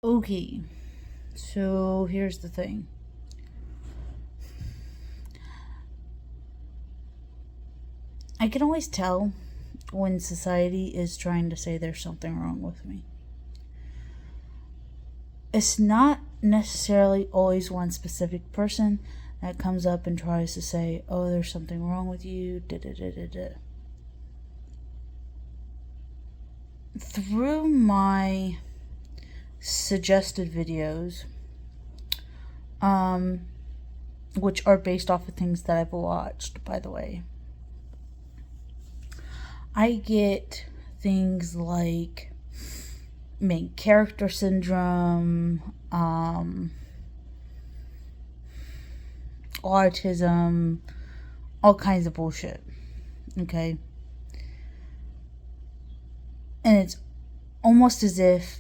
Okay, so here's the thing. I can always tell when society is trying to say there's something wrong with me. It's not necessarily always one specific person that comes up and tries to say, oh, there's something wrong with you, da da da da da. Through my suggested videos, which are based off of things that I've watched, by the way, I get things like main character syndrome, autism, all kinds of bullshit. Okay? And it's almost as if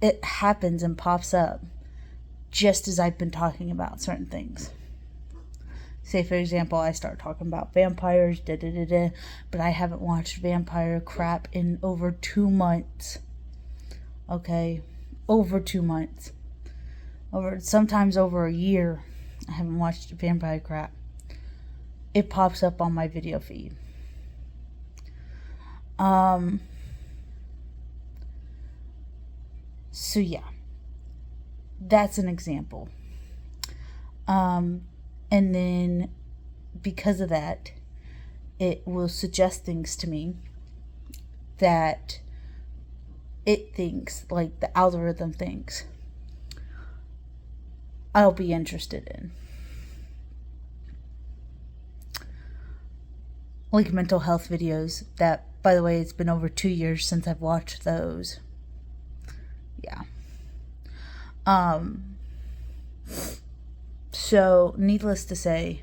it happens and pops up just as I've been talking about certain things. Say, for example, I start talking about vampires, but I haven't watched vampire crap in over 2 months. Okay? Over 2 months. Sometimes over a year, I haven't watched vampire crap. It pops up on my video feed. So yeah, that's an example. And then because of that, it will suggest things to me that it thinks, like the algorithm thinks, I'll be interested in. Like mental health videos that, by the way, it's been over 2 years since I've watched those. Yeah. So, needless to say,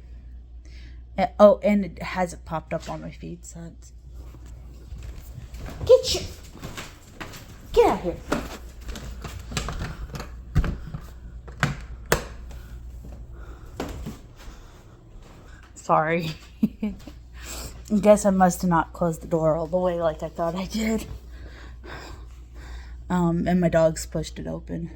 and it hasn't popped up on my feed since. Get out of here. Sorry. I guess I must have not closed the door all the way like I thought I did. And my dogs pushed it open.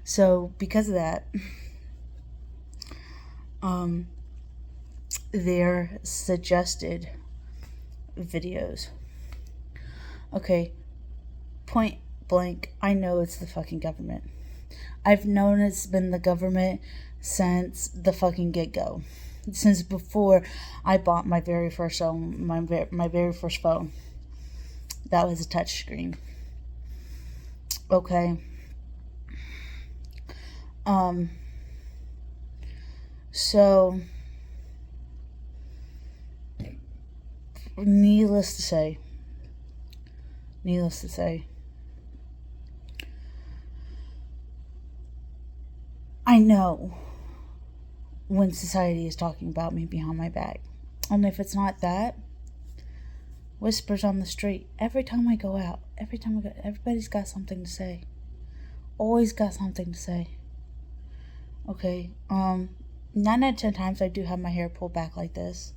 So because of that, they're suggested videos. Okay, point blank, I know it's the fucking government. I've known it's been the government since the fucking get-go. Since before I bought my very first phone, my very first phone. That was a touch screen. Okay. So, needless to say, I know when society is talking about me behind my back. And if it's not that, whispers on the street. Every time I go out, everybody's got something to say. Always got something to say. Okay, 9 out of 10 times I do have my hair pulled back like this.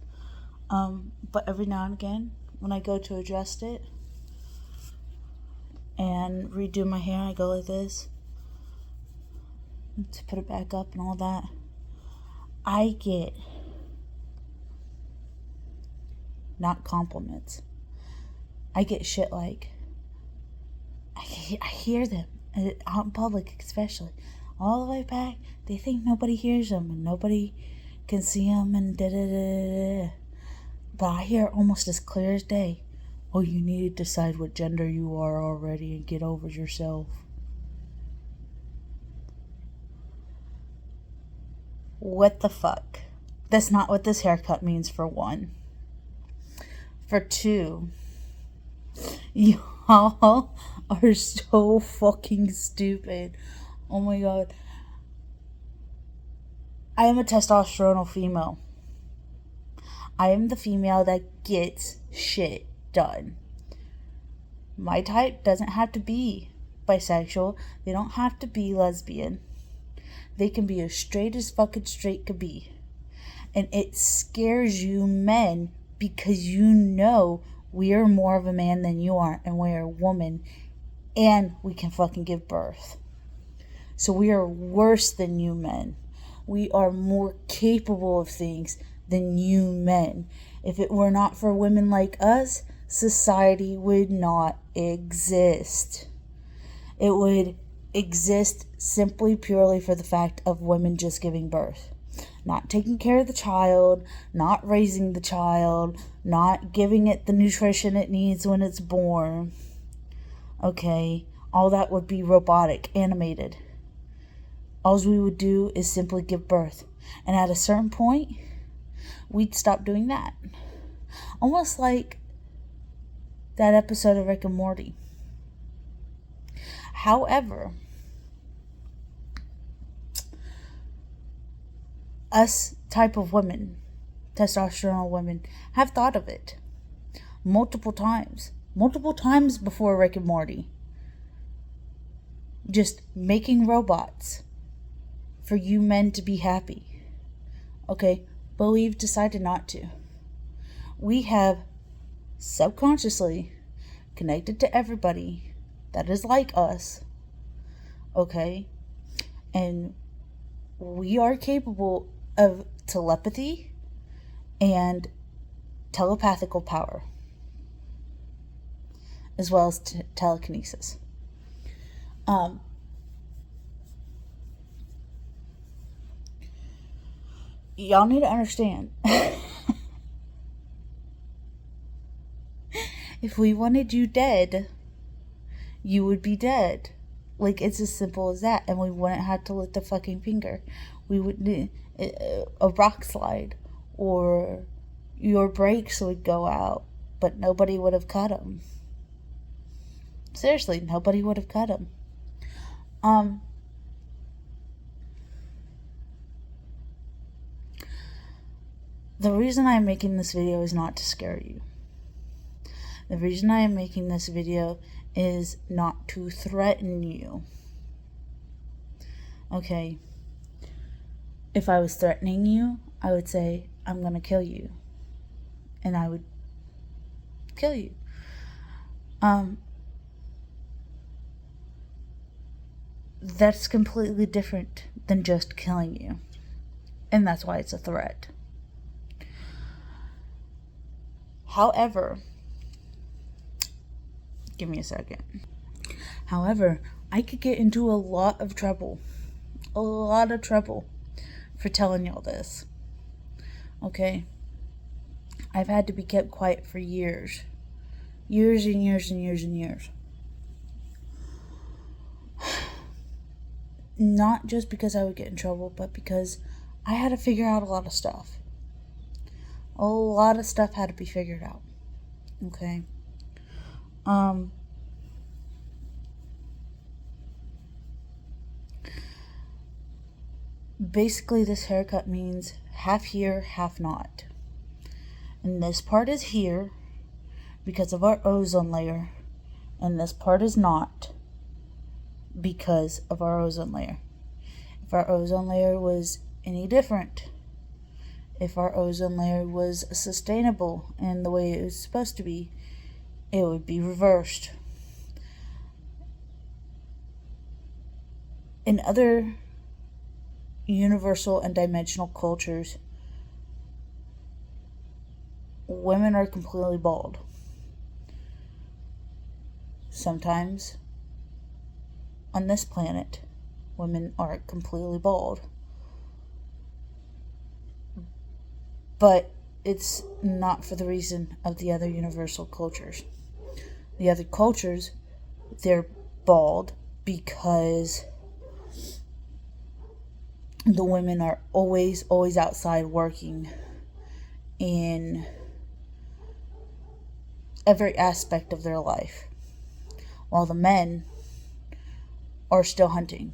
But every now and again, when I go to adjust it and redo my hair, I go like this to put it back up and all that. I get not compliments. I get shit like, I hear them out in public, especially all the way back. They think nobody hears them and nobody can see them and da da da da. But I hear it almost as clear as day. Oh, you need to decide what gender you are already and get over yourself. What the fuck? That's not what this haircut means, for one. For two, y'all are so fucking stupid. Oh my god. I am a testosteronal female. I am the female that gets shit done. My type doesn't have to be bisexual. They don't have to be lesbian. they can be as straight as fucking straight could be. And it scares you men because you know we are more of a man than you are, and we are a woman, and we can fucking give birth. So we are worse than you men. We are more capable of things than you men. If it were not for women like us, society would not exist. It would exist simply purely for the fact of women just giving birth. Not taking care of the child, not raising the child, not giving it the nutrition it needs when it's born. Okay, all that would be robotic, animated. All we would do is simply give birth. And at a certain point, we'd stop doing that. Almost like that episode of Rick and Morty. However, us type of women, testosterone women, have thought of it multiple times before Rick and Morty. Just making robots for you men to be happy. Okay, but we've decided not to. We have subconsciously connected to everybody that is like us. Okay? And we are capable of telepathy and telepathical power, as well as telekinesis. Y'all need to understand. If we wanted you dead, you would be dead. Like, it's as simple as that. And we wouldn't have to lift a fucking finger. We would a rock slide, or your brakes would go out, but nobody would have cut them. Seriously, nobody would have cut them. The reason I'm making this video is not to scare you. The reason I am making this video is not to threaten you. Okay. If I was threatening you, I would say, I'm going to kill you. And I would kill you. That's completely different than just killing you. And that's why it's a threat. However, give me a second. However, I could get into a lot of trouble for telling y'all this. Okay? I've had to be kept quiet for years. Years and years and years and years. Not just because I would get in trouble, but because I had to figure out a lot of stuff. A lot of stuff had to be figured out. Okay? Basically, this haircut means half here, half not. And this part is here because of our ozone layer, and this part is not because of our ozone layer. If our ozone layer was any different, if our ozone layer was sustainable in the way it was supposed to be, it would be reversed. In other universal and dimensional cultures, women are completely bald. Sometimes on this planet, women are completely bald. But it's not for the reason of the other universal cultures. The other cultures, they're bald because the women are always outside working in every aspect of their life, while the men are still hunting.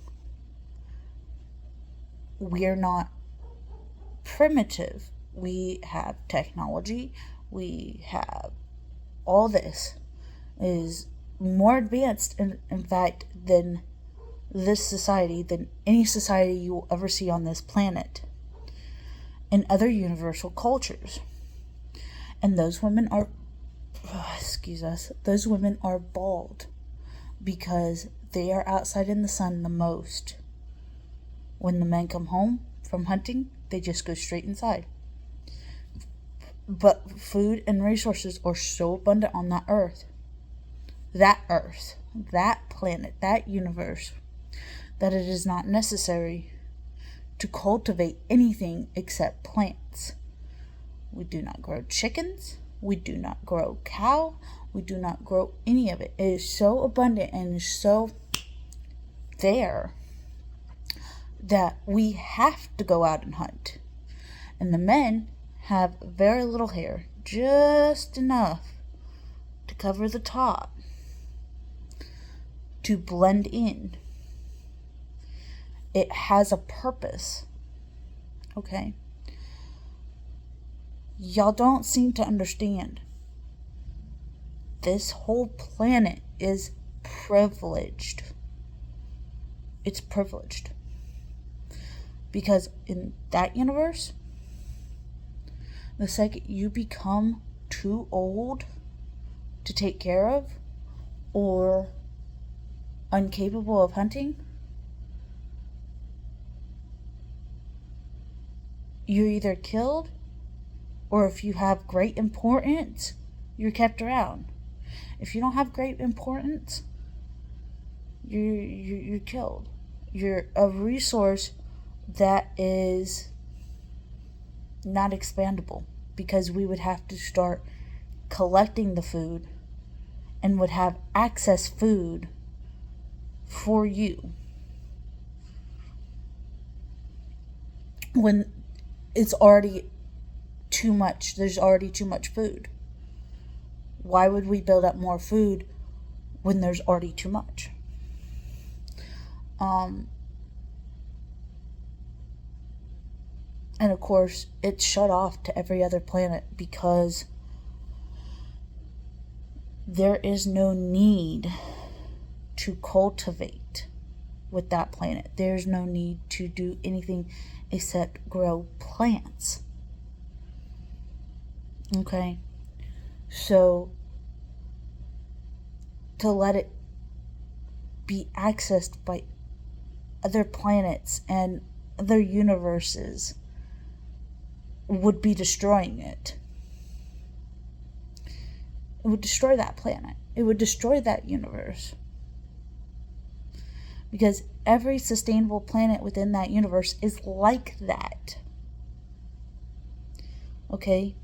We're not primitive. We have technology. We have all this is more advanced, in fact, than this society than any society you will ever see on this planet and other universal cultures. And those women are, those women are bald because they are outside in the sun the most. When the men come home from hunting, they just go straight inside. But food and resources are so abundant on that earth, that planet, that universe, that it is not necessary to cultivate anything except plants. We do not grow chickens. We do not grow cow. We do not grow any of it. It is so abundant and is so there that we have to go out and hunt. And the men have very little hair, just enough to cover the top, to blend in. It has a purpose. Okay? Y'all don't seem to understand. This whole planet is privileged. It's privileged. Because in that universe, the second you become too old to take care of or incapable of hunting, you're either killed, or if you have great importance, you're kept around. If you don't have great importance, you're killed. You're a resource that is not expandable, because we would have to start collecting the food and would have access food for you when it's already too much. There's already too much food. Why would we build up more food when there's already too much? And of course, it's shut off to every other planet because there is no need to cultivate with that planet. There's no need to do anything except grow plants. Okay? So, to let it be accessed by other planets and other universes would be destroying it. It would destroy that planet. It would destroy that universe. Because every sustainable planet within that universe is like that. Okay?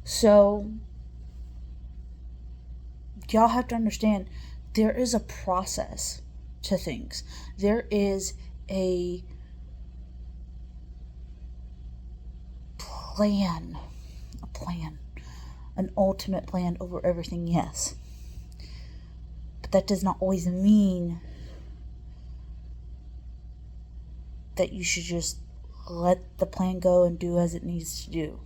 So, y'all have to understand, there is a process to things. There is a plan, an ultimate plan over everything, yes. But that does not always mean that you should just let the plan go and do as it needs to do.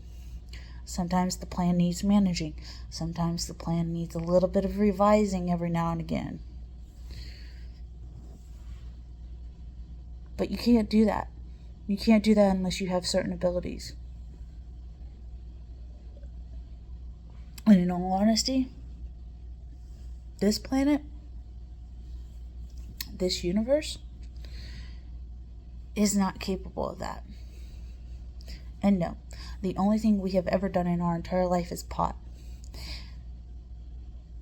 Sometimes the plan needs managing. Sometimes the plan needs a little bit of revising every now and again. But you can't do that. You can't do that unless you have certain abilities. And in all honesty, this planet, this universe, is not capable of that. And no, the only thing we have ever done in our entire life is pot.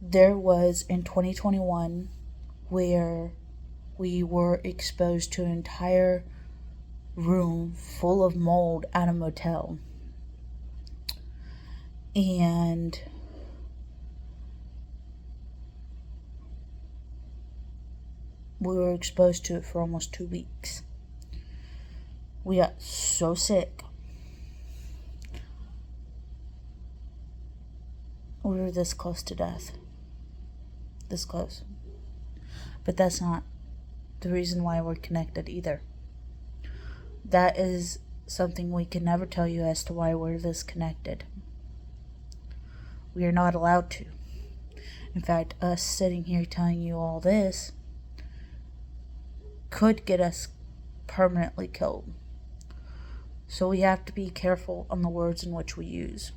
There was in 2021 where we were exposed to an entire room full of mold at a motel. And we were exposed to it for almost 2 weeks. We got so sick. We were this close to death. This close. But that's not the reason why we're connected either. That is something we can never tell you as to why we're this connected. We are not allowed to. In fact, us sitting here telling you all this could get us permanently killed. So we have to be careful on the words in which we use.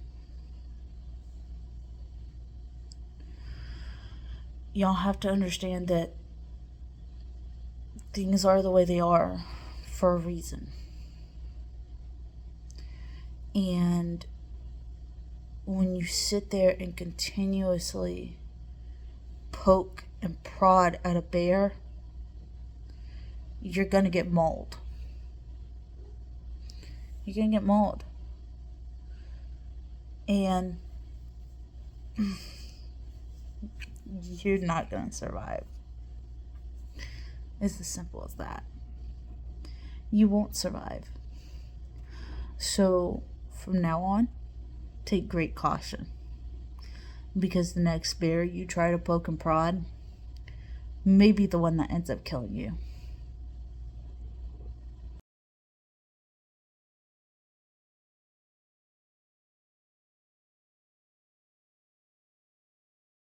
Y'all have to understand that things are the way they are for a reason. And when you sit there and continuously poke and prod at a bear, you're going to get mauled. You're going to get mauled. And you're not going to survive. It's as simple as that. You won't survive. So, from now on, take great caution. Because the next bear you try to poke and prod may be the one that ends up killing you.